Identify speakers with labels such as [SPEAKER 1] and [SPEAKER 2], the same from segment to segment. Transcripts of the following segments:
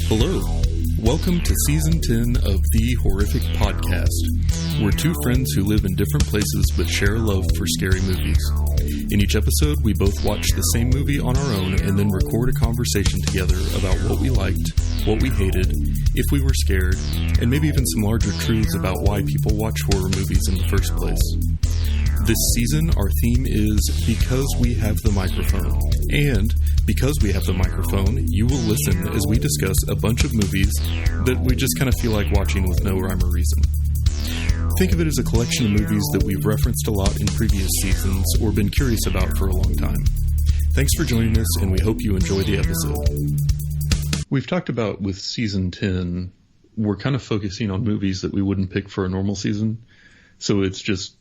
[SPEAKER 1] Hello. Welcome to Season 10 of The Horrific Podcast. We're two friends who live in different places but share a love for scary movies. In each episode, we both watch the same movie on our own and then record a conversation together about what we liked, what we hated, if we were scared, and maybe even some larger truths about why people watch horror movies in the first place. This season, our theme is Because We Have the Microphone. And because we have the microphone, you will listen as we discuss a bunch of movies that we just kind of feel like watching with no rhyme or reason. Think of it as a collection of movies that we've referenced a lot in previous seasons or been curious about for a long time. Thanks for joining us, and we hope you enjoy the episode. We've talked about with Season 10, we're kind of focusing on movies that we wouldn't pick for a normal season. So it's just,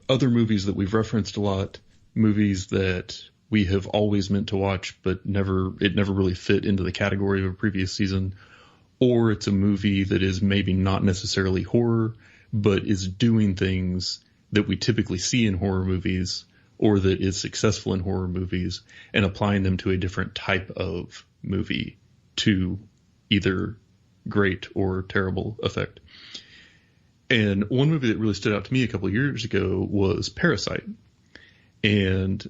[SPEAKER 1] other movies that we've referenced a lot, movies that we have always meant to watch, but it never really fit into the category of a previous season. Or it's a movie that is maybe not necessarily horror, but is doing things that we typically see in horror movies, or that is successful in horror movies, and applying them to a different type of movie to either great or terrible effect. And one movie that really stood out to me a couple of years ago was Parasite. And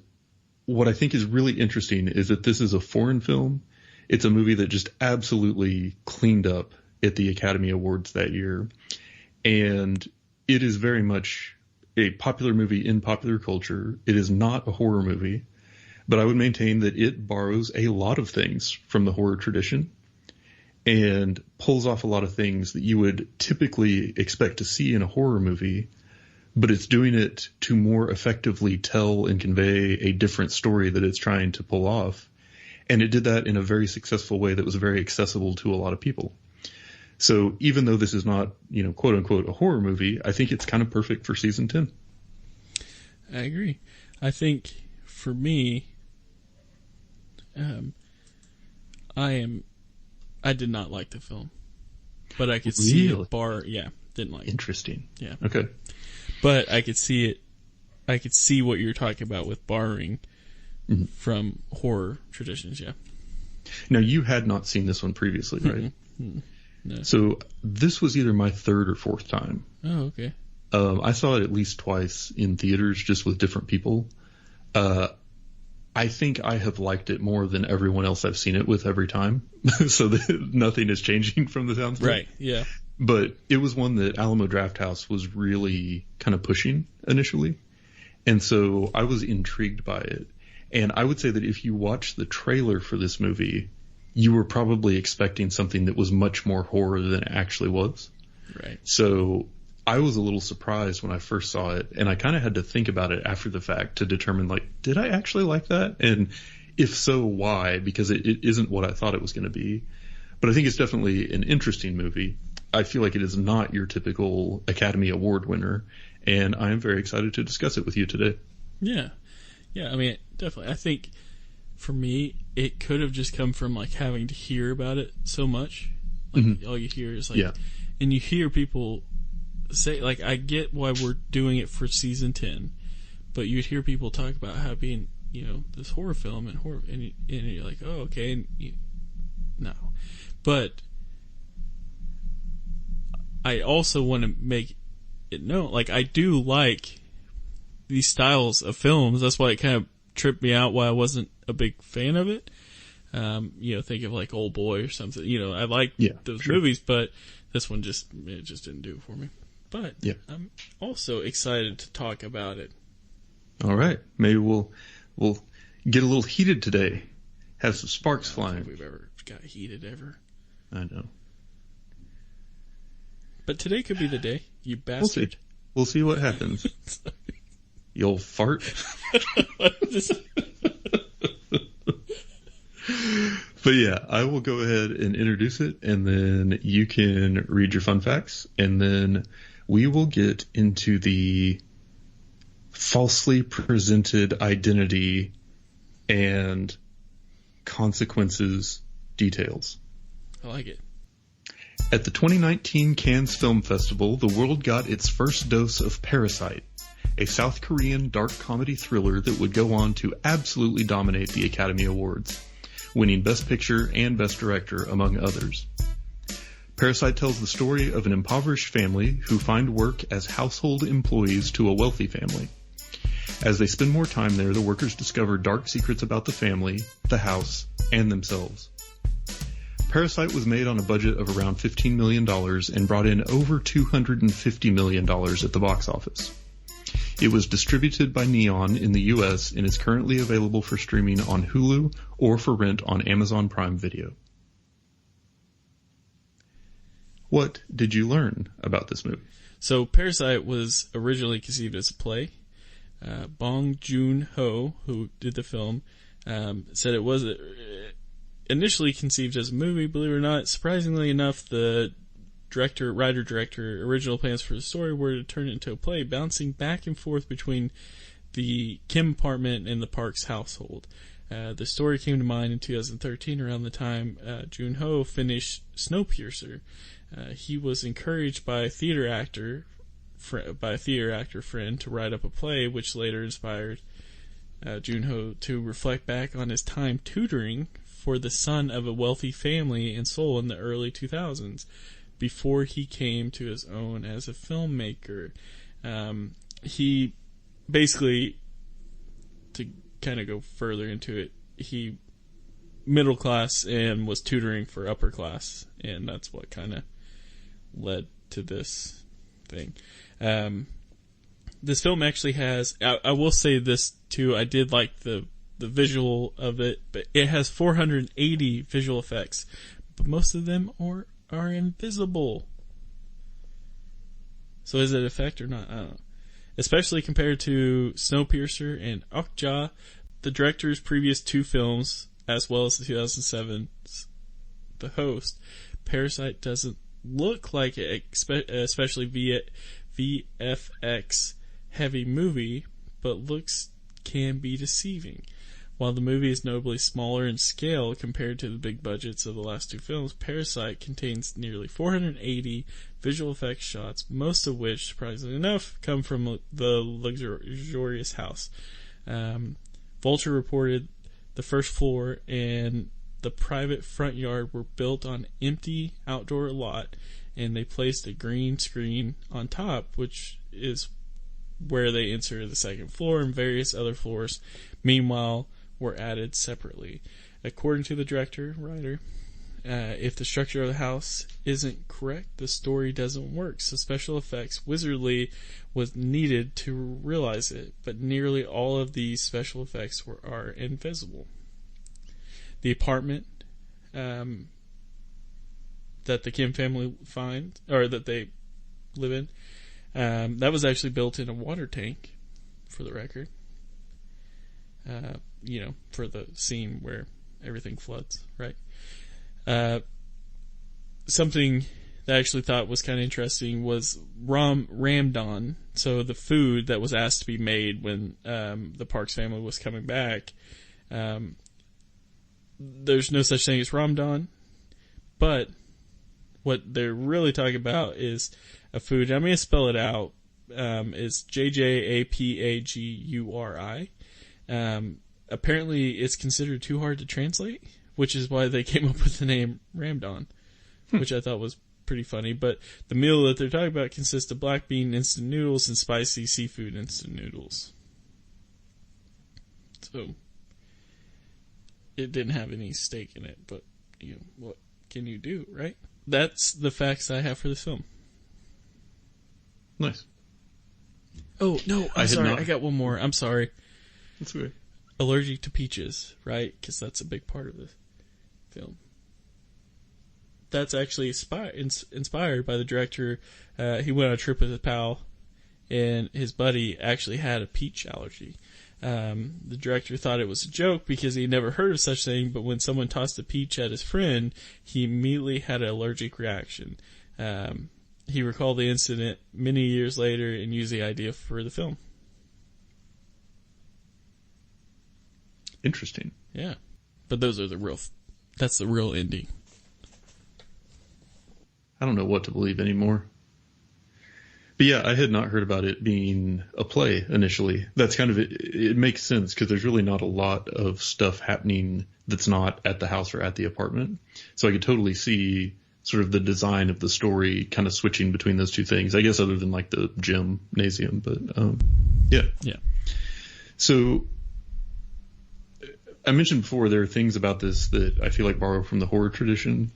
[SPEAKER 1] what I think is really interesting is that this is a foreign film. It's a movie that just absolutely cleaned up at the Academy Awards that year. And it is very much a popular movie in popular culture. It is not a horror movie, but I would maintain that it borrows a lot of things from the horror tradition and pulls off a lot of things that you would typically expect to see in a horror movie, but it's doing it to more effectively tell and convey a different story that it's trying to pull off. And it did that in a very successful way that was very accessible to a lot of people. So even though this is not, quote unquote, a horror movie, I think it's kind of perfect for season 10.
[SPEAKER 2] I agree. I think for me, I did not like the film, but I could see it didn't like it.
[SPEAKER 1] Interesting.
[SPEAKER 2] Yeah.
[SPEAKER 1] Okay.
[SPEAKER 2] But I could see it. I could see what you're talking about with borrowing from horror traditions. Yeah.
[SPEAKER 1] Now, you had not seen this one previously, right?
[SPEAKER 2] No.
[SPEAKER 1] So this was either my third or fourth time.
[SPEAKER 2] Oh, okay.
[SPEAKER 1] I saw it at least twice in theaters, just with different people. I think I have liked it more than everyone else I've seen it with every time. So nothing is changing from the sounds.
[SPEAKER 2] Right. Yeah.
[SPEAKER 1] But it was one that Alamo Drafthouse was really kind of pushing initially. And so I was intrigued by it. And I would say that if you watch the trailer for this movie, you were probably expecting something that was much more horror than it actually was.
[SPEAKER 2] Right.
[SPEAKER 1] So I was a little surprised when I first saw it, and I kind of had to think about it after the fact to determine, did I actually like that? And if so, why? Because it isn't what I thought it was going to be. But I think it's definitely an interesting movie. I feel like it is not your typical Academy Award winner, and I am very excited to discuss it with you today.
[SPEAKER 2] Yeah. Yeah, I mean, definitely. I think for me, it could have just come from having to hear about it so much. All you hear is and you hear people say, I get why we're doing it for season 10, but you'd hear people talk about how being, this horror film and horror, and you're like, oh, okay, and no. But I also want to make it known, I do like these styles of films. That's why it kind of tripped me out why I wasn't a big fan of it. Think of Old Boy or something. I like those movies, but this one just didn't do it for me. But I'm also excited to talk about it.
[SPEAKER 1] All right. Maybe we'll get a little heated today. Have some sparks flying.
[SPEAKER 2] I don't think we've ever got heated ever.
[SPEAKER 1] I know.
[SPEAKER 2] But today could be the day, you bastard.
[SPEAKER 1] We'll see what happens. You old fart. But yeah, I will go ahead and introduce it, and then you can read your fun facts, and then we will get into the falsely presented identity and consequences details.
[SPEAKER 2] I like it.
[SPEAKER 1] At the 2019 Cannes Film Festival, the world got its first dose of Parasite, a South Korean dark comedy thriller that would go on to absolutely dominate the Academy Awards. winning Best Picture and Best Director, among others. Parasite tells the story of an impoverished family who find work as household employees to a wealthy family. As they spend more time there, the workers discover dark secrets about the family, the house, and themselves. Parasite was made on a budget of around $15 million and brought in over $250 million at the box office. It was distributed by Neon in the US and is currently available for streaming on Hulu or for rent on Amazon Prime Video. What did you learn about this movie?
[SPEAKER 2] So Parasite was originally conceived as a play. Bong Joon-ho, who did the film, said it was initially conceived as a movie. Believe it or not, surprisingly enough, the writer-director original plans for the story were to turn it into a play, bouncing back and forth between the Kim apartment and the Parks household. The story came to mind in 2013 around the time Joon-ho finished Snowpiercer. He was encouraged by a theater actor friend to write up a play, which later inspired Joon-ho to reflect back on his time tutoring for the son of a wealthy family in Seoul in the early 2000s, before he came to his own as a filmmaker. He basically, to kind of go further into it, he middle class and was tutoring for upper class, and that's what kind of led to this thing. This film actually has, I will say this too, I did like the visual of it, but it has 480 visual effects, but most of them are invisible. So is it effect or not? I don't know. Especially compared to Snowpiercer and Okja, the director's previous two films, as well as the 2007's The Host, Parasite doesn't look like it, especially VFX heavy movie, but looks can be deceiving. While the movie is notably smaller in scale compared to the big budgets of the last two films, Parasite contains nearly 480 visual effects shots, most of which, surprisingly enough, come from the luxurious house. Vulture reported the first floor and the private front yard were built on empty outdoor lot, and they placed a green screen on top, which is where they enter the second floor, and various other floors, meanwhile, were added separately. According to the writer, if the structure of the house isn't correct, the story doesn't work. So special effects wizardly was needed to realize it, but nearly all of these special effects are invisible. The apartment that the Kim family that they live in, that was actually built in a water tank, for the record. For the scene where everything floods, right? Something that I actually thought was kind of interesting was ramdon. So the food that was asked to be made when the Parks family was coming back. There's no such thing as ramdon, but what they're really talking about is a food. I'm going to spell it out. It's JJAPAGURI. Apparently it's considered too hard to translate, which is why they came up with the name ramdon, which I thought was pretty funny. But the meal that they're talking about consists of black bean instant noodles and spicy seafood instant noodles. So it didn't have any steak in it, but what can you do, right? That's the facts I have for this film.
[SPEAKER 1] Nice.
[SPEAKER 2] Oh, no, I'm sorry. I got one more. I'm sorry.
[SPEAKER 1] That's weird.
[SPEAKER 2] Allergic to peaches, right? Because that's a big part of the film. That's actually inspired by the director. He went on a trip with his pal, and his buddy actually had a peach allergy. The director thought it was a joke because he never heard of such thing, but when someone tossed a peach at his friend, he immediately had an allergic reaction. He recalled the incident many years later and used the idea for the film.
[SPEAKER 1] Interesting.
[SPEAKER 2] Yeah. But those are that's the real ending.
[SPEAKER 1] I don't know what to believe anymore. But yeah, I had not heard about it being a play initially. That's kind of it makes sense because there's really not a lot of stuff happening that's not at the house or at the apartment. So I could totally see sort of the design of the story kind of switching between those two things, I guess, other than like the gymnasium. But yeah. So I mentioned before there are things about this that I feel like borrow from the horror tradition.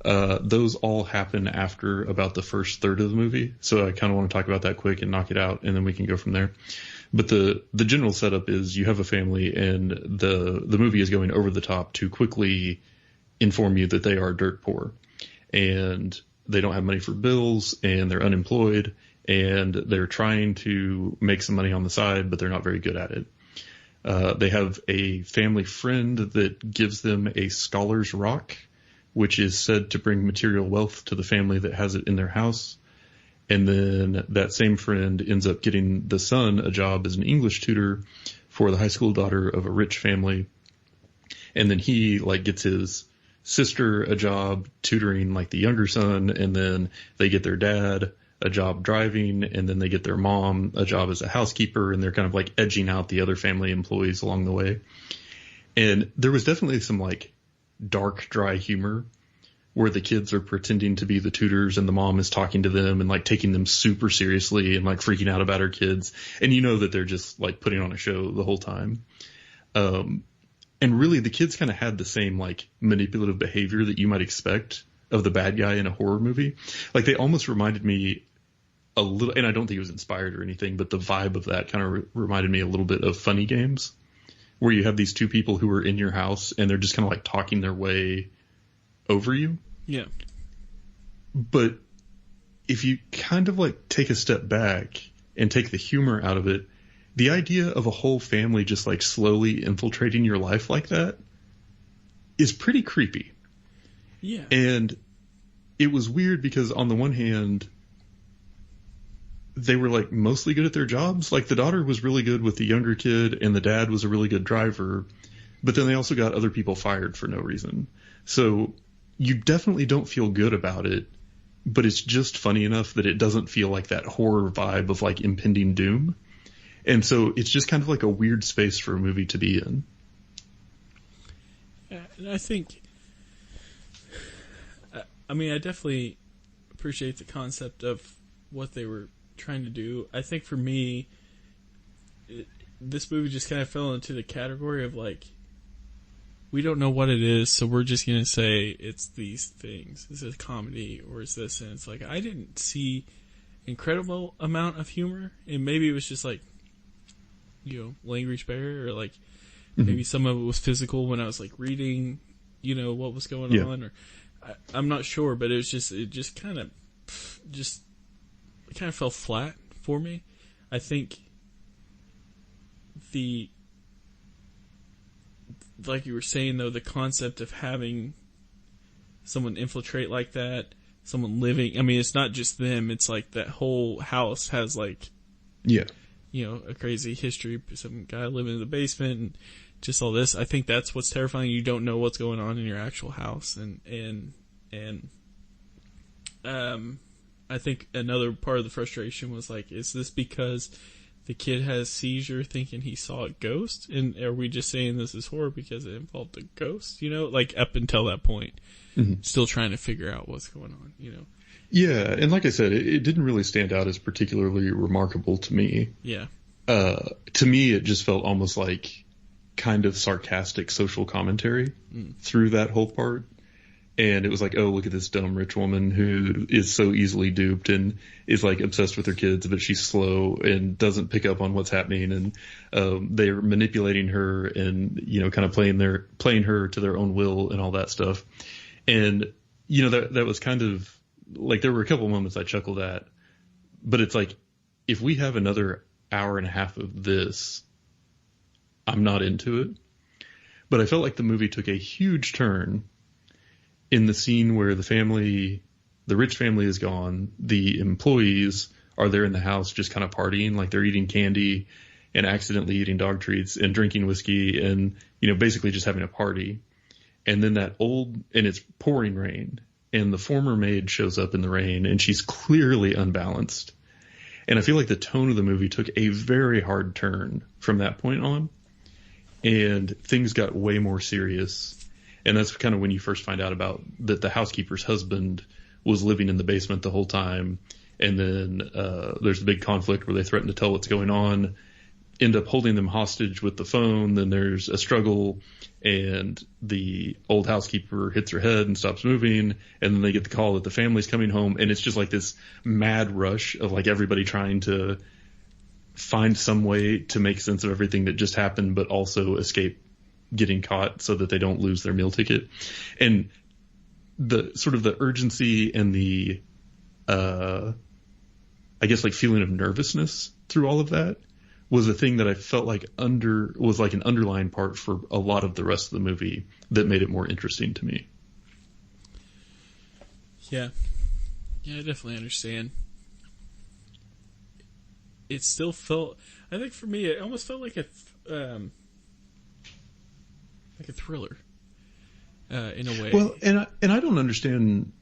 [SPEAKER 1] Those all happen after about the first third of the movie. So I kind of want to talk about that quick and knock it out, and then we can go from there. But the general setup is you have a family, and the movie is going over the top to quickly inform you that they are dirt poor, and they don't have money for bills, and they're unemployed, and they're trying to make some money on the side, but they're not very good at it. They have a family friend that gives them a scholar's rock, which is said to bring material wealth to the family that has it in their house. And then that same friend ends up getting the son a job as an English tutor for the high school daughter of a rich family. And then he gets his sister a job tutoring the younger son. And then they get their dad a job driving. And then they get their mom a job as a housekeeper. And they're kind of edging out the other family employees along the way. And there was definitely some dark, dry humor where the kids are pretending to be the tutors and the mom is talking to them and taking them super seriously and freaking out about her kids. And you know that they're just putting on a show the whole time. And really the kids kind of had the same manipulative behavior that you might expect of the bad guy in a horror movie. They almost reminded me a little, and I don't think it was inspired or anything, but the vibe of that kind of reminded me a little bit of Funny Games, where you have these two people who are in your house and they're just kind of talking their way over you.
[SPEAKER 2] Yeah.
[SPEAKER 1] But if you kind of take a step back and take the humor out of it, the idea of a whole family just slowly infiltrating your life like that is pretty creepy.
[SPEAKER 2] Yeah.
[SPEAKER 1] And it was weird because on the one hand, they were mostly good at their jobs. The daughter was really good with the younger kid and the dad was a really good driver, but then they also got other people fired for no reason. So you definitely don't feel good about it, but it's just funny enough that it doesn't feel like that horror vibe of impending doom. And so it's just kind of a weird space for a movie to be in.
[SPEAKER 2] Yeah, and I think, I definitely appreciate the concept of what they were trying to do. I think for me, this movie just kind of fell into the category of we don't know what it is, so we're just going to say it's these things. Is it a comedy or is this? And it's I didn't see incredible amount of humor, and maybe it was just language barrier, or maybe some of it was physical when I was reading, what was going on, or I'm not sure, but it just kind of fell flat for me. I think like you were saying though, the concept of having someone infiltrate like that, someone living, it's not just them, it's that whole house has a crazy history, some guy living in the basement and just all this. I think that's what's terrifying. You don't know what's going on in your actual house, and I think another part of the frustration was is this because the kid has a seizure thinking he saw a ghost? And are we just saying this is horror because it involved a ghost? Up until that point, still trying to figure out what's going on,
[SPEAKER 1] Yeah, and like I said, it didn't really stand out as particularly remarkable to me.
[SPEAKER 2] Yeah.
[SPEAKER 1] To me, it just felt almost kind of sarcastic social commentary through that whole part. And it was oh, look at this dumb rich woman who is so easily duped and is obsessed with her kids, but she's slow and doesn't pick up on what's happening. And they're manipulating her and, kind of playing her to their own will and all that stuff. And, that was kind of there were a couple moments I chuckled at, but it's if we have another hour and a half of this, I'm not into it. But I felt the movie took a huge turn in the scene where the rich family is gone, the employees are there in the house just kind of partying, they're eating candy and accidentally eating dog treats and drinking whiskey and, basically just having a party. And then and it's pouring rain, and the former maid shows up in the rain and she's clearly unbalanced. And I feel like the tone of the movie took a very hard turn from that point on, and things got way more serious. And that's kind of when you first find out about that the housekeeper's husband was living in the basement the whole time. And then there's a big conflict where they threaten to tell what's going on, end up holding them hostage with the phone. Then there's a struggle, and the old housekeeper hits her head and stops moving. And then they get the call that the family's coming home. And it's just like this mad rush of like everybody trying to find some way to make sense of everything that just happened, but also escape getting caught so that they don't lose their meal ticket. And the sort of the urgency and the, I guess, like feeling of nervousness through all of that was a thing that I felt like was like an underlying part for a lot of the rest of the movie that made it more interesting to me.
[SPEAKER 2] Yeah. Yeah, I definitely understand. It still felt, I think for me, it almost felt like a thriller, in a way.
[SPEAKER 1] Well, and I don't understand.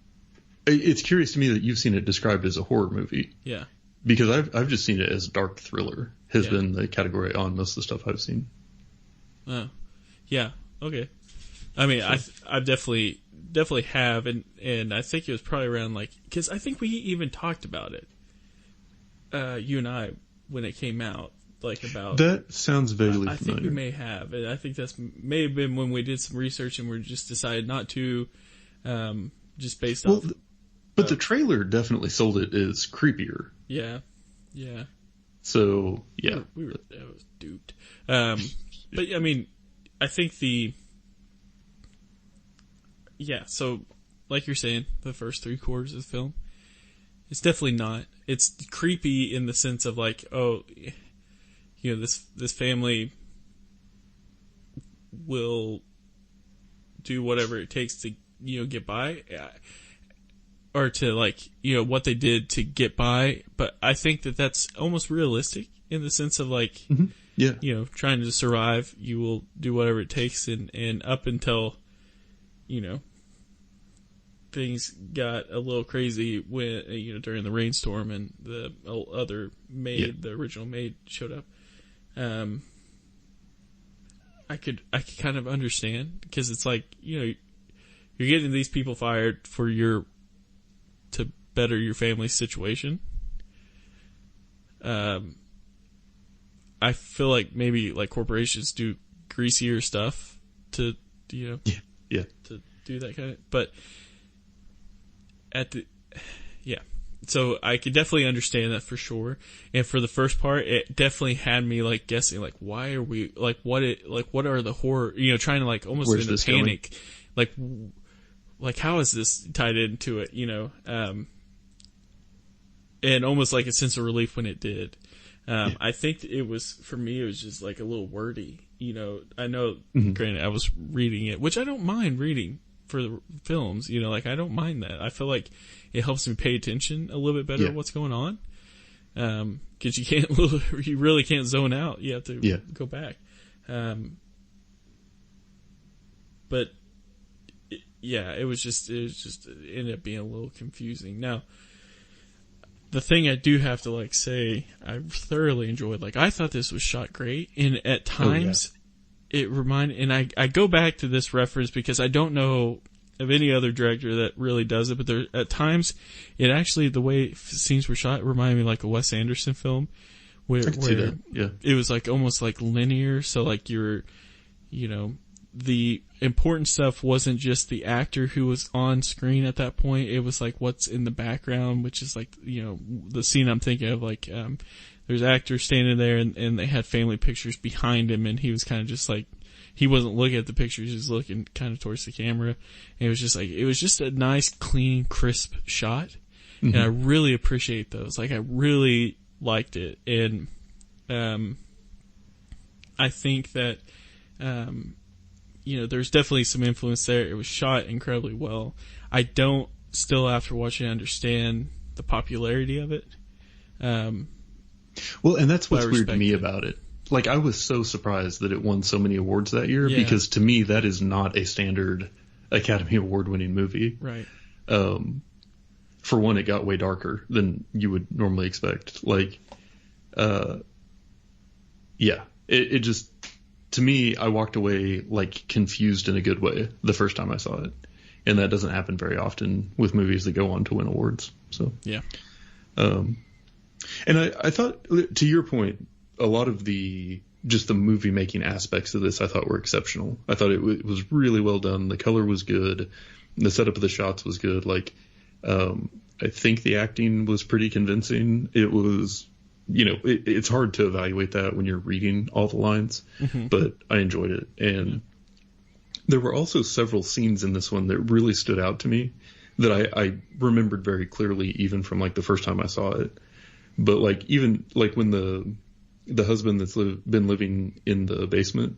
[SPEAKER 1] It's curious to me that you've seen it described as a horror movie.
[SPEAKER 2] Yeah.
[SPEAKER 1] Because I've just seen it as dark thriller has been the category on most of the stuff I've seen.
[SPEAKER 2] Oh, yeah. Okay. I mean, I definitely have, and I think it was probably around like, because I think we even talked about it, you and I, when it came out, like about
[SPEAKER 1] that sounds vaguely familiar.
[SPEAKER 2] I think we may have, and I think that's may have been when we did some research and we just decided not to, just based off.
[SPEAKER 1] But the trailer definitely sold it as creepier.
[SPEAKER 2] Yeah, yeah.
[SPEAKER 1] So yeah,
[SPEAKER 2] we were that was duped. But I mean, I think so like you're saying, the first 3/4 of the film, it's definitely not. It's creepy in the sense of like, oh, you know, this family will do whatever it takes to, you know, get by, or to like, you know, what they did to get by. But I think that that's almost realistic in the sense of like,
[SPEAKER 1] mm-hmm. Yeah,
[SPEAKER 2] you know, trying to survive, you will do whatever it takes, and up until, you know, things got a little crazy when, you know, during the rainstorm and the other maid, the original maid, showed up. I could kind of understand, because it's like, you know, you're getting these people fired to better your family's situation. I feel like maybe like corporations do greasier stuff to, you know, to do that kind of, but so I could definitely understand that for sure. And for the first part, it definitely had me like guessing, like, why are we, like, what are the horror, you know, trying to like almost in a panic, like how is this tied into it, you know, and almost like a sense of relief when it did. I think it was, for me, it was just like a little wordy, you know. I know, granted, I was reading it, which I don't mind reading for the films, you know, like I don't mind that. I feel like it helps me pay attention a little bit better to what's going on. Cause you really can't zone out. You have to go back. But it ended up being a little confusing. Now, the thing I do have to like say, I thoroughly enjoyed, like I thought this was shot great, and at times it reminded, and I go back to this reference because I don't know of any other director that really does it, but there at times it actually, the way scenes were shot, reminded me like a Wes Anderson film where it was like almost like linear, so like you're, you know, the important stuff wasn't just the actor who was on screen at that point. It was like what's in the background, which is like, you know, the scene I'm thinking of, like, there's actors standing there and they had family pictures behind him, and he was kind of just like, he wasn't looking at the pictures, he was looking kind of towards the camera. And it was just like, it was just a nice, clean, crisp shot. Mm-hmm. And I really appreciate those. Like, I really liked it. And, I think that, you know, there's definitely some influence there. It was shot incredibly well. I don't still, after watching, understand the popularity of it.
[SPEAKER 1] Well, and that's what's weird to me about it. Like, I was so surprised that it won so many awards that year, because to me, that is not a standard Academy Award winning movie.
[SPEAKER 2] Right.
[SPEAKER 1] for one, it got way darker than you would normally expect. Like, it just, to me, I walked away like confused in a good way the first time I saw it. And that doesn't happen very often with movies that go on to win awards. So,
[SPEAKER 2] yeah.
[SPEAKER 1] And I thought, to your point, a lot of the movie making aspects of this I thought were exceptional. I thought it was really well done. The color was good. The setup of the shots was good. Like, I think the acting was pretty convincing. It was, it's hard to evaluate that when you're reading all the lines, but I enjoyed it. And there were also several scenes in this one that really stood out to me that I remembered very clearly, even from like the first time I saw it. But like, even like when the husband that's been living in the basement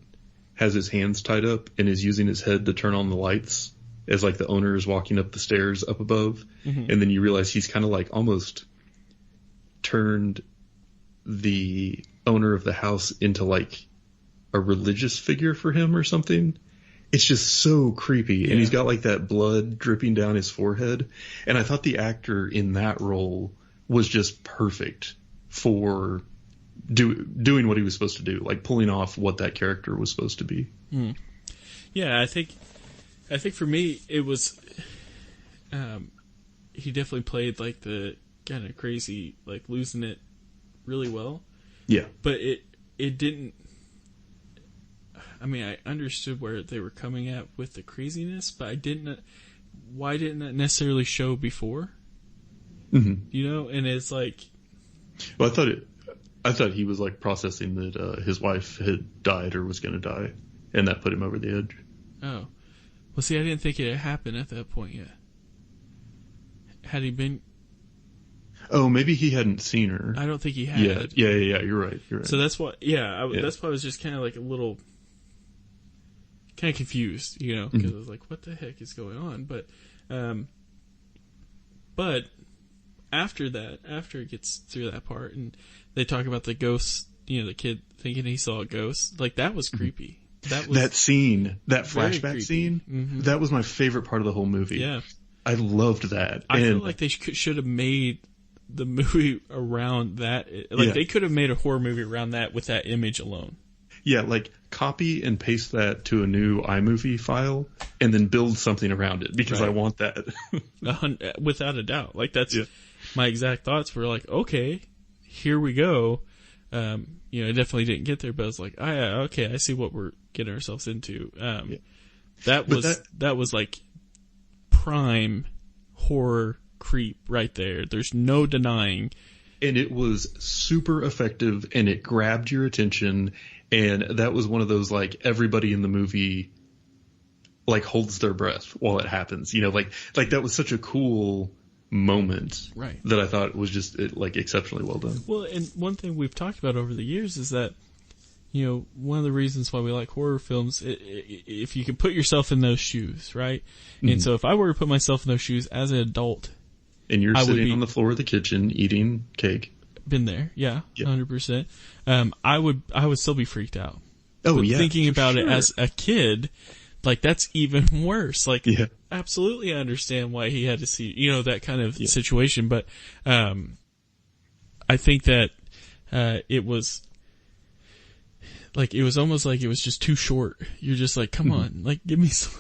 [SPEAKER 1] has his hands tied up and is using his head to turn on the lights as like the owner is walking up the stairs up above. And then you realize he's kind of like almost turned the owner of the house into like a religious figure for him or something. It's just so creepy. Yeah. And he's got like that blood dripping down his forehead. And I thought the actor in that role was just perfect for doing what he was supposed to do, like pulling off what that character was supposed to be.
[SPEAKER 2] Yeah, I think for me it was, he definitely played like the kind of crazy, like losing it really well.
[SPEAKER 1] Yeah.
[SPEAKER 2] But it didn't, I mean, I understood where they were coming at with the craziness, but why didn't that necessarily show before? And it's like,
[SPEAKER 1] well, I thought he was like processing that his wife had died or was going to die, and that put him over the edge.
[SPEAKER 2] Oh, well, see, I didn't think it had happened at that point yet. Had he been?
[SPEAKER 1] Oh, maybe he hadn't seen her.
[SPEAKER 2] I don't think he had.
[SPEAKER 1] Yeah. You're right.
[SPEAKER 2] So that's why. That's why I was just kind of like a little, kind of confused, because I was like, "What the heck is going on?" But after it gets through that part, and they talk about the ghost, the kid thinking he saw a ghost, like that was creepy. That scene, that flashback scene, that was my favorite part of the whole movie. Yeah,
[SPEAKER 1] I loved that.
[SPEAKER 2] I feel like they should have made the movie around that. Like they could have made a horror movie around that with that image alone.
[SPEAKER 1] Yeah, like copy and paste that to a new iMovie file and then build something around it, because I want that.
[SPEAKER 2] Without a doubt. Like that's my exact thoughts were like, okay, here we go. I definitely didn't get there, but I was like, okay, I see what we're getting ourselves into. That was like prime horror creep right there. There's no denying.
[SPEAKER 1] And it was super effective, and it grabbed your attention. And that was one of those, like, everybody in the movie, like, holds their breath while it happens. Like that was such a cool moment.
[SPEAKER 2] Right.
[SPEAKER 1] That I thought was just, like, exceptionally well done.
[SPEAKER 2] Well, and one thing we've talked about over the years is that, one of the reasons why we like horror films, if you can put yourself in those shoes, right? And so if I were to put myself in those shoes as an adult.
[SPEAKER 1] And you're sitting on the floor of the kitchen eating cake.
[SPEAKER 2] Been there, 100%. I would still be freaked out.
[SPEAKER 1] Oh,
[SPEAKER 2] but
[SPEAKER 1] yeah.
[SPEAKER 2] Thinking about it as a kid, like that's even worse. Like, absolutely, I understand why he had to see, that kind of situation. But I think that it was like it was almost like it was just too short. You're just like, come on, like give me some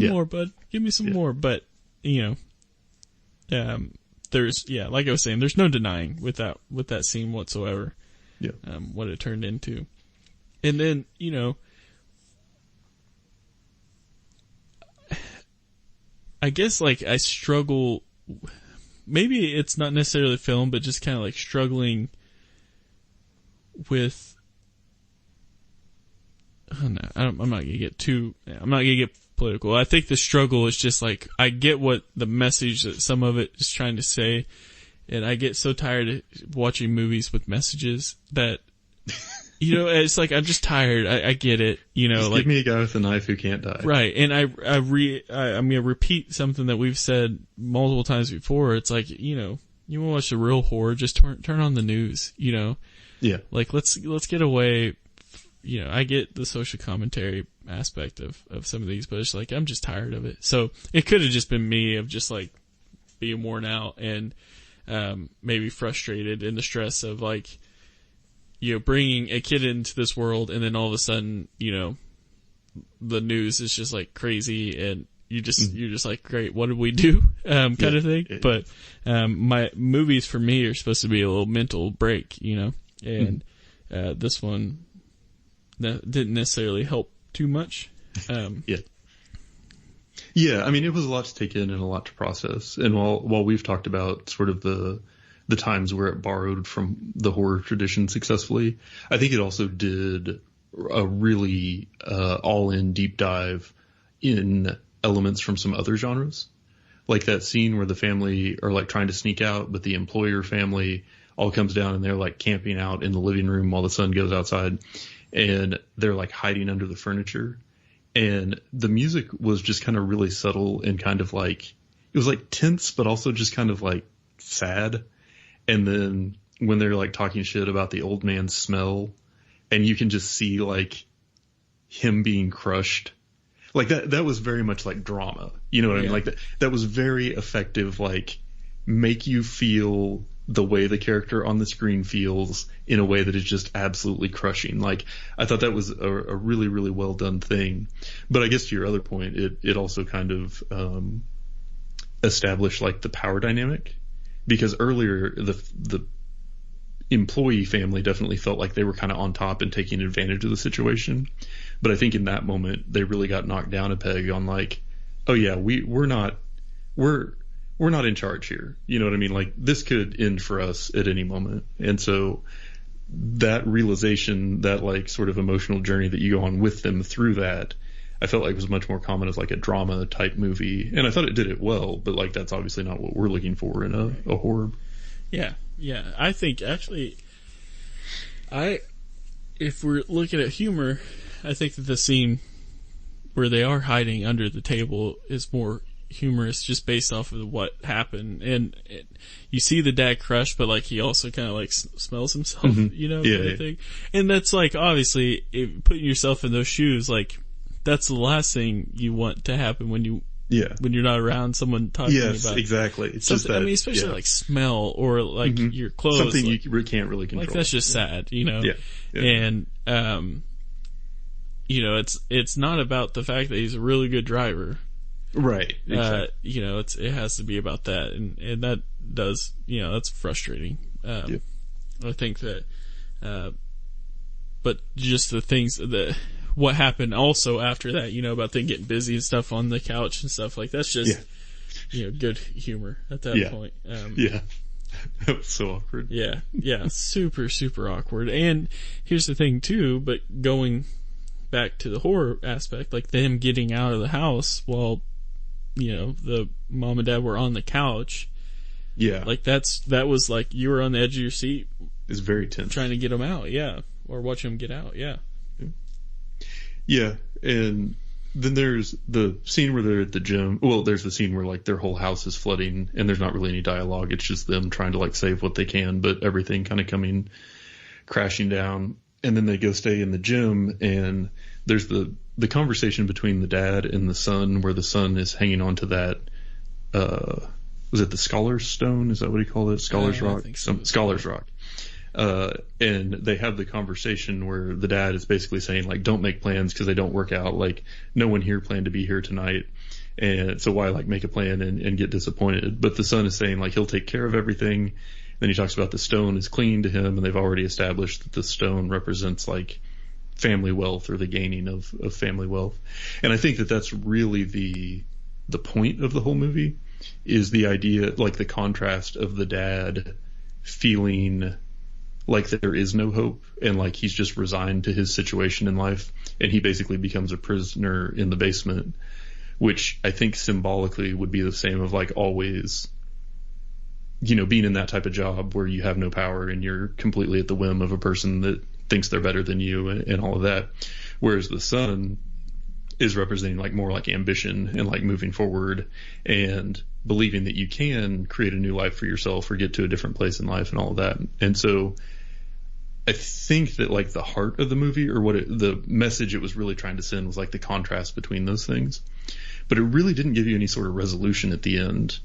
[SPEAKER 2] more, bud, give me some more. But there's like I was saying, there's no denying with that scene whatsoever.
[SPEAKER 1] Yeah.
[SPEAKER 2] What it turned into. And then, I guess like I struggle, maybe it's not necessarily film, but just kind of like struggling with, I don't know, I'm not gonna get political. I think the struggle is just like, I get what the message that some of it is trying to say, and I get so tired of watching movies with messages that, it's like, I'm just tired. I get it,
[SPEAKER 1] just like, give me a guy with a knife who can't die.
[SPEAKER 2] Right. And I'm gonna repeat something that we've said multiple times before. It's like, you want to watch the real horror, just turn on the news,
[SPEAKER 1] Yeah.
[SPEAKER 2] Like, let's get away. I get the social commentary aspect of some of these, but it's like, I'm just tired of it. So it could have just been me of just like, being worn out and maybe frustrated in the stress of like, you know, bringing a kid into this world and then all of a sudden, you know, the news is just like crazy and you're just like, great, what did we do? Kind of thing. But my movies for me are supposed to be a little mental break, you know, and this one didn't necessarily help too much.
[SPEAKER 1] Yeah, I mean, it was a lot to take in and a lot to process. And while we've talked about sort of the times where it borrowed from the horror tradition successfully, I think it also did a really all-in deep dive in elements from some other genres. Like that scene where the family are like trying to sneak out, but the employer family all comes down and they're like camping out in the living room while the sun goes outside, and they're like hiding under the furniture. And the music was just kind of really subtle and kind of like, it was like tense, but also just kind of like sad. And then when they're like talking shit about the old man's smell, and you can just see like him being crushed, like that was very much like drama. You know what I mean? Like that was very effective, like make you feel the way the character on the screen feels in a way that is just absolutely crushing. Like, I thought that was a really, really well done thing. But I guess to your other point, it also kind of established like the power dynamic, because earlier the employee family definitely felt like they were kind of on top and taking advantage of the situation. But I think in that moment, they really got knocked down a peg on like, oh yeah, we're not in charge here. You know what I mean? Like, this could end for us at any moment. And so that realization, that like sort of emotional journey that you go on with them through that, I felt like was much more common as like a drama type movie. And I thought it did it well, but like that's obviously not what we're looking for in a horror.
[SPEAKER 2] Yeah. Yeah. I think actually, if we're looking at humor, I think that the scene where they are hiding under the table is more humorous just based off of what happened. And you see the dad crush, but like he also kind of like smells himself, you know, kind of thing. And that's like, obviously, putting yourself in those shoes, like that's the last thing you want to happen when you're not around someone talking about
[SPEAKER 1] exactly. It's
[SPEAKER 2] just that, I mean, especially like smell or like your clothes,
[SPEAKER 1] something
[SPEAKER 2] like,
[SPEAKER 1] you can't really control.
[SPEAKER 2] Like that's just sad, you know. And you know, it's not about the fact that he's a really good driver.
[SPEAKER 1] Right. Exactly.
[SPEAKER 2] You know, it has to be about that, and that does, you know, that's frustrating. I think that, but just the things that what happened also after that, you know, about them getting busy and stuff on the couch and stuff like that's just, you know, good humor at that point.
[SPEAKER 1] That was so awkward.
[SPEAKER 2] Yeah, super, super awkward. And here's the thing too, but going back to the horror aspect, like them getting out of the house while, you know, the mom and dad were on the couch. Yeah. Like that was like you were on the edge of your seat.
[SPEAKER 1] It's very tense.
[SPEAKER 2] Trying to get them out, or watch them get out,
[SPEAKER 1] Yeah, and then there's the scene where they're at the gym. Well, there's the scene where like their whole house is flooding and there's not really any dialogue. It's just them trying to like save what they can, but everything kind of coming crashing down. And then they go stay in the gym, and there's the conversation between the dad and the son, where the son is hanging on to that, was it the Scholar's Stone? Is that what he called it? Scholar's Rock? Scholar's Rock. And they have the conversation where the dad is basically saying, like, don't make plans because they don't work out. Like, no one here planned to be here tonight. And so why, like, make a plan and get disappointed? But the son is saying, like, he'll take care of everything. Then he talks about the stone is clinging to him, and they've already established that the stone represents, like, family wealth or the gaining of family wealth. And I think that that's really the point of the whole movie, is the idea, like, the contrast of the dad feeling like there is no hope and like he's just resigned to his situation in life, and he basically becomes a prisoner in the basement, which I think symbolically would be the same of like always, you know, being in that type of job where you have no power and you're completely at the whim of a person that thinks they're better than you and all of that. Whereas the son is representing like more like ambition and like moving forward and believing that you can create a new life for yourself or get to a different place in life and all of that. And so I think that like the heart of the movie, or the message it was really trying to send, was like the contrast between those things. But it really didn't give you any sort of resolution at the end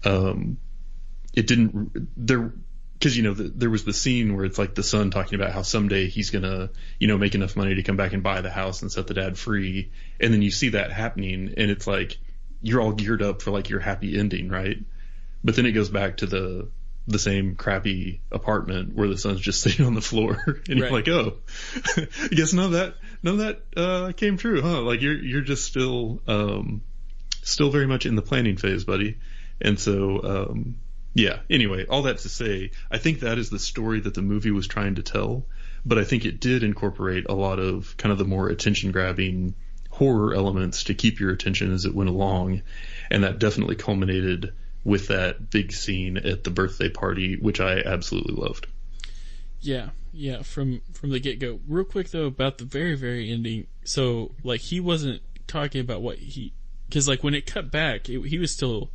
[SPEAKER 1] it didn't there. Because, there was the scene where it's like the son talking about how someday he's going to, make enough money to come back and buy the house and set the dad free. And then you see that happening and it's like, you're all geared up for like your happy ending, right? But then it goes back to the same crappy apartment where the son's just sitting on the floor and you're like, oh, I guess none of that came true, huh? Like you're just still very much in the planning phase, buddy. And so, yeah, anyway, all that to say, I think that is the story that the movie was trying to tell, but I think it did incorporate a lot of kind of the more attention-grabbing horror elements to keep your attention as it went along, and that definitely culminated with that big scene at the birthday party, which I absolutely loved. Yeah, from the get-go. Real quick, though, about the very, very ending, so, like, he wasn't talking about what because, like, when it cut back, he was still,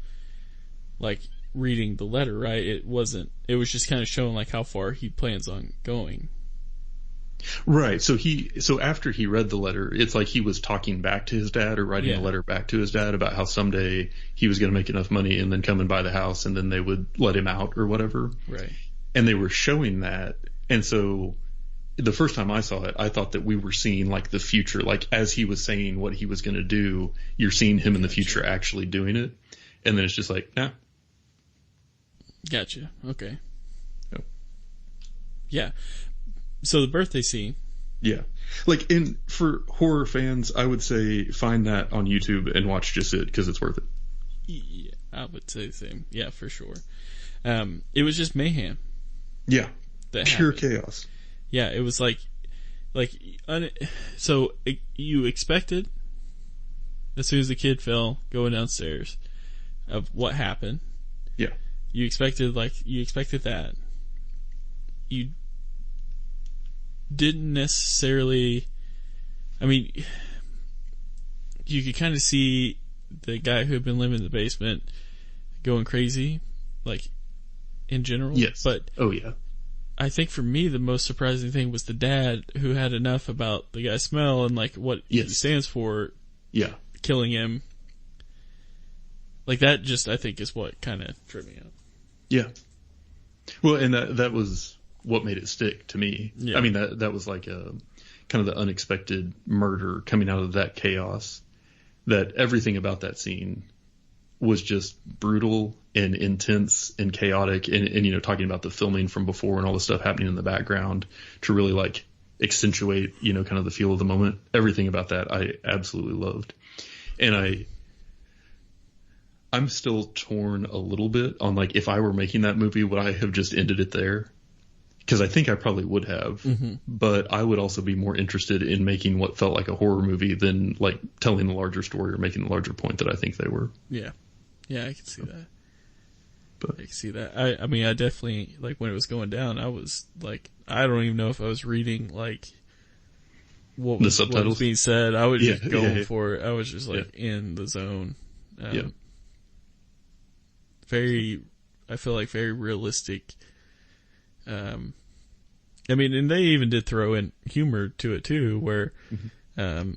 [SPEAKER 1] like, reading the letter, right? It was just kind of showing like how far he plans on going. Right. So after he read the letter, it's like he was talking back to his dad or writing a letter back to his dad about how someday he was going to make enough money and then come and buy the house and then they would let him out or whatever. Right. And they were showing that. And so the first time I saw it, I thought that we were seeing like the future, like as he was saying what he was going to do, you're seeing him in the future actually doing it. And then it's just like, nah. Gotcha. Okay. Yep. Yeah. So the birthday scene. Yeah. Like for horror fans, I would say find that on YouTube and watch just it because it's worth it. Yeah, I would say the same. Yeah, for sure. It was just mayhem. Yeah. Pure chaos. Yeah, it was so you expected as soon as the kid fell going downstairs of what happened. Yeah. You expected that. You didn't necessarily, I mean, you could kind of see the guy who had been living in the basement going crazy, like, in general. Yes. But, oh yeah. I think for me, the most surprising thing was the dad who had enough about the guy's smell and, like, what he stands for. Yeah. Killing him. Like, that just, I think, is what kind of tripped me up. Yeah. Well, and that was what made it stick to me. Yeah. I mean, that was like a kind of the unexpected murder coming out of that chaos, that everything about that scene was just brutal and intense and chaotic and talking about the filming from before and all the stuff happening in the background to really like accentuate, kind of the feel of the moment. Everything about that I absolutely loved. And I'm still torn a little bit on like if I were making that movie, would I have just ended it there? Because I think I probably would have, but I would also be more interested in making what felt like a horror movie than like telling the larger story or making the larger point that I think they were. Yeah, I can see that. But I can see that. I mean, I definitely like when it was going down. I was like, I don't even know if I was reading like what was being said. I was just going for it. I was just like in the zone. I feel like very realistic. I mean, and they even did throw in humor to it too, where, the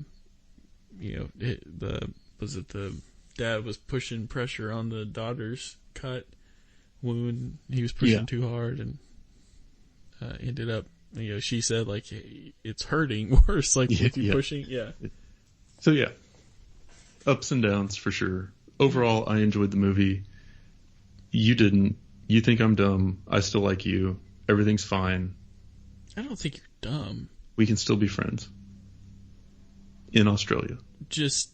[SPEAKER 1] dad was pushing pressure on the daughter's cut wound. He was pushing too hard and, ended up, she said like, it's hurting worse, like with you pushing. Yeah. So yeah, ups and downs for sure. Overall, I enjoyed the movie. You didn't. You think I'm dumb. I still like you. Everything's fine. I don't think you're dumb. We can still be friends. In Australia. Just.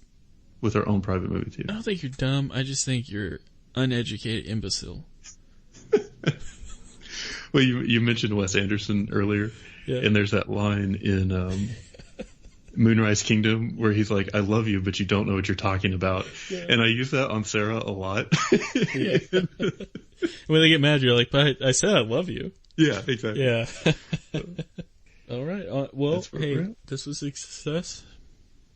[SPEAKER 1] With our own private movie theater. I don't think you're dumb. I just think you're uneducated imbecile. Well, you mentioned Wes Anderson earlier. Yeah. And there's that line in Moonrise Kingdom where he's like, I love you, but you don't know what you're talking about. Yeah. And I use that on Sarah a lot. Yeah. When they get mad, you're like, but I said I love you. Yeah, exactly. Yeah. All right. Well, hey, this was a success.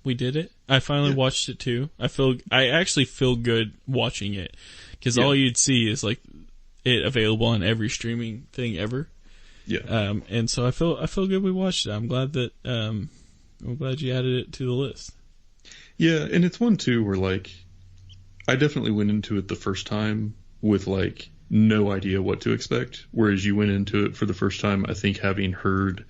[SPEAKER 1] We did it. I finally watched it too. I actually feel good watching it because all you'd see is like it available on every streaming thing ever. Yeah. And so I feel good we watched it. I'm glad you added it to the list. Yeah, and it's one too where like I definitely went into it the first time with like no idea what to expect, whereas you went into it for the first time, I think, having heard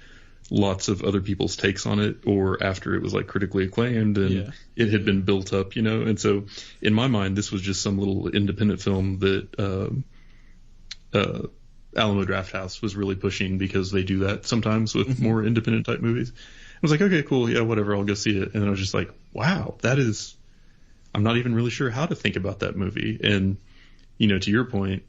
[SPEAKER 1] lots of other people's takes on it, or after it was like critically acclaimed and it had been built up, you know. And so in my mind, this was just some little independent film that Alamo Drafthouse was really pushing, because they do that sometimes with more independent type movies. I was like, okay, cool, yeah, whatever, I'll go see it. And I was just like, wow, I'm not even really sure how to think about that movie. And, you know, to your point,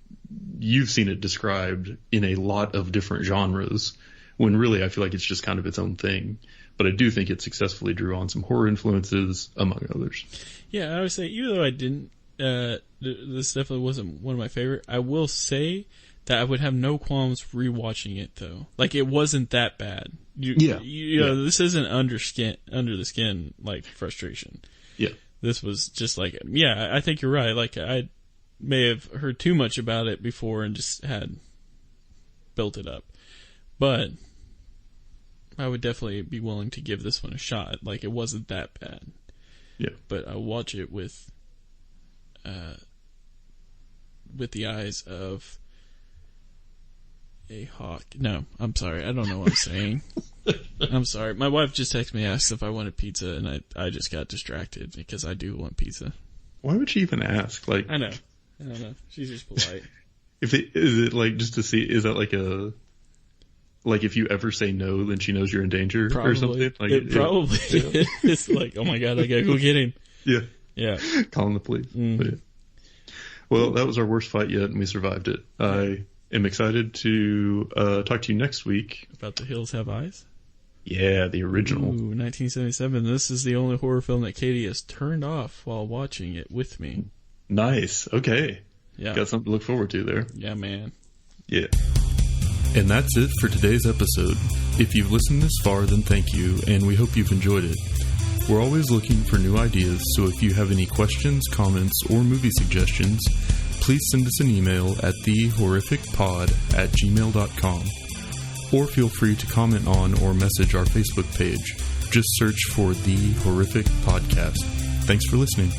[SPEAKER 1] you've seen it described in a lot of different genres, when really I feel like it's just kind of its own thing. But I do think it successfully drew on some horror influences, among others.
[SPEAKER 2] Yeah, I would say, even though I didn't, this definitely wasn't one of my favorite, I will say that I would have no qualms rewatching it, though. Like, it wasn't that bad. You know, this isn't under the skin, like, frustration.
[SPEAKER 1] Yeah.
[SPEAKER 2] This was just like, I think you're right. Like, I may have heard too much about it before and just had built it up. But I would definitely be willing to give this one a shot. Like, it wasn't that bad.
[SPEAKER 1] Yeah.
[SPEAKER 2] But I watch it with the eyes of a hawk. No, I'm sorry. I don't know what I'm saying. I'm sorry. My wife just texted me, asked if I wanted pizza, and I just got distracted because I do want pizza.
[SPEAKER 1] Why would she even ask? Like,
[SPEAKER 2] I know. She's just polite.
[SPEAKER 1] Is it like just to see? Is that like if you ever say no, then she knows you're in danger or something? Like,
[SPEAKER 2] it probably is. It's like, oh my god, I gotta go get him. Yeah.
[SPEAKER 1] Calling the police. But yeah. Well, that was our worst fight yet, and we survived it. I am excited to talk to you next week
[SPEAKER 2] about The Hills Have Eyes.
[SPEAKER 1] Yeah, the original.
[SPEAKER 2] 1977. This is the only horror film that Katie has turned off while watching it with me.
[SPEAKER 1] Nice. Okay.
[SPEAKER 2] Yeah.
[SPEAKER 1] Got something to look forward to there.
[SPEAKER 2] Yeah, man.
[SPEAKER 1] Yeah. And that's it for today's episode. If you've listened this far, then thank you, and we hope you've enjoyed it. We're always looking for new ideas, so if you have any questions, comments, or movie suggestions, please send us an email at thehorrificpod@gmail.com. Or feel free to comment on or message our Facebook page. Just search for The Horrific Podcast. Thanks for listening.